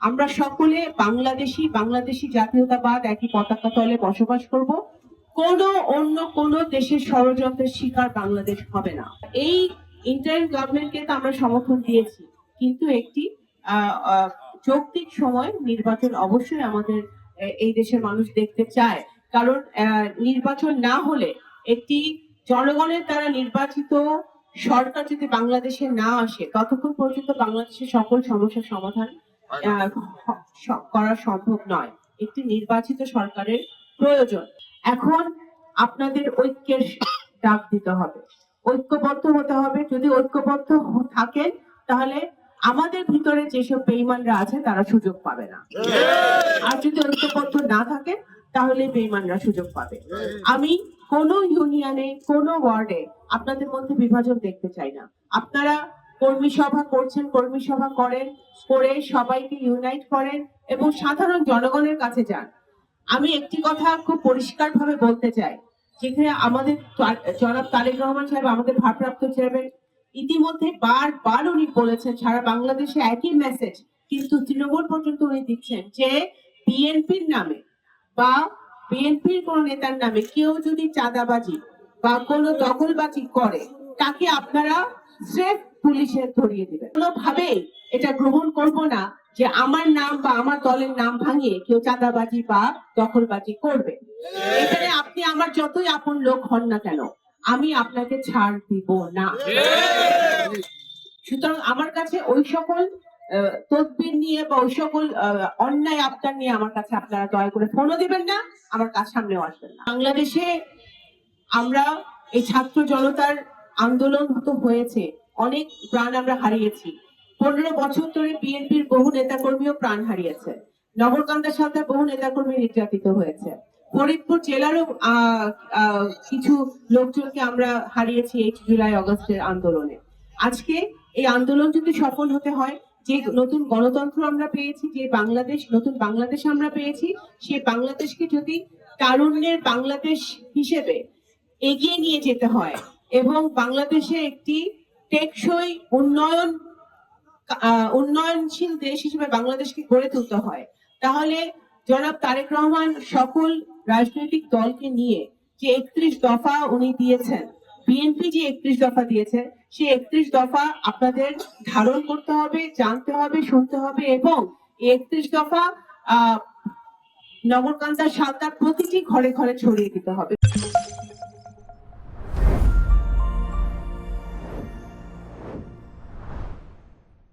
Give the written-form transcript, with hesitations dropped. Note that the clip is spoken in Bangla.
আমরা সকলে বাংলাদেশি জাতীয়তাবাদ একই পতাকা তলে বসবাস করব। অন্য দেশের ষড়যন্ত্রের শিকার বাংলাদেশ হবে না। এই ইন্টারিম গভর্নমেন্টকে তো আমরা সমর্থন দিয়েছি, কিন্তু একটি যৌক্তিক সময় নির্বাচন অবশ্যই আমাদের এই দেশের মানুষ দেখতে চায়। কারণ নির্বাচন না হলে একটি জনগণের দ্বারা নির্বাচিত সরকার যদি বাংলাদেশে না আসে, ততক্ষণ পর্যন্ত বাংলাদেশের সকল সমস্যার সমাধান করা সম্ভব নয়। একটি নির্বাচিত সরকারের প্রয়োজন। এখন আপনাদের ঐক্যের ডাক দিতে হবে, ঐক্যবদ্ধ হতে হবে। যদি ঐক্যবদ্ধ থাকেন তাহলে আমাদের ভিতরে যেসব বেঈমানরা আছে তারা সুযোগ পাবে না, আর যদি ঐক্যবদ্ধ না থাকে তাহলে বেঈমানরা সুযোগ পাবে। আমি কোন ইউনিয়নে, কোন ওয়ার্ডে আপনাদের মধ্যে বিভাজন দেখতে চাই না। আপনারা কর্মী সভা করছেন, কর্মী সভা করে সবাইকে ইউনাইট করেন এবং সাধারণ জনগণের কাছে যান। আমি একটি কথা খুব পরিষ্কার ভাবে বলতে চাই, যেখানে আমাদের জনাব তারেক রহমান সাহেব, আমাদের ভারপ্রাপ্ত চেয়ারম্যান, ইতিমধ্যে বারবার উনি বলেছেন সারা বাংলাদেশে একই মেসেজ, কিন্তু তৃণমূল পর্যন্ত উনি দিচ্ছেন যে বিএনপির নামে বা বিএনপির কোন নেতার নামে কেউ যদি চাঁদাবাজি বা কোনো দখলবাজি করে, তাকে আপনারা স্রেফ পুলিশে ধরিয়ে দিবেন। কোনোভাবেই এটা গ্রহণ করব না যে আমার নাম বা আমার দলের নাম ভাঙিয়ে কেউ চাঁদাবাজি বা দখলবাজি করবে। এখানে আপনি আমার যতই আপন লোক হন না কেন, আমি আপনাকে ছাড় দিব না। সুতরাং আমার কাছে ওই সকল তদবির নিয়ে বা ওই সকল অন্যায় আবদার নিয়ে আমার কাছে আপনারা দয়া করে ফোনও দিবেন না, আমার কাছ সামনেও আসবেন না। বাংলাদেশে আমরা এই ছাত্র জনতার আন্দোলন তো হয়েছে, অনেক প্রাণ আমরা হারিয়েছি। 15 বছর ধরে বিএনপির বহু নেতাকর্মীও প্রাণ হারিয়েছে। নগরকান্দার সাথে বহু নেতাকর্মী নির্যাতিত হয়েছে। ফরিদপুর জেলারও কিছু লোকজনকে আমরা হারিয়েছি এই জুলাই আগস্টের আন্দোলনে। আজকে এই আন্দোলন যদি সফল হতে হয়, যে নতুন গণতন্ত্র আমরা পেয়েছি, যে নতুন বাংলাদেশ আমরা পেয়েছি, সেই বাংলাদেশকে যদি তারুণ্যের বাংলাদেশ হিসেবে এগিয়ে নিয়ে যেতে হয় এবং বাংলাদেশে একটি টেকসই উন্নয়নশীল দেশ হিসেবে বাংলাদেশকে গড়ে তুলতে হয়, তাহলে জনাব তারেক রহমান সকল রাজনৈতিক দলকে নিয়ে যে 31 দফা উনি দিয়েছেন, বিএনপি যে 31 দফা দিয়েছে, সেই 31 দফা আপনাদের ধারণ করতে হবে, জানতে হবে, শুনতে হবে এবং 31 দফা নগরকান্দার সাঁতার প্রতিটি ঘরে ঘরে ছড়িয়ে দিতে হবে।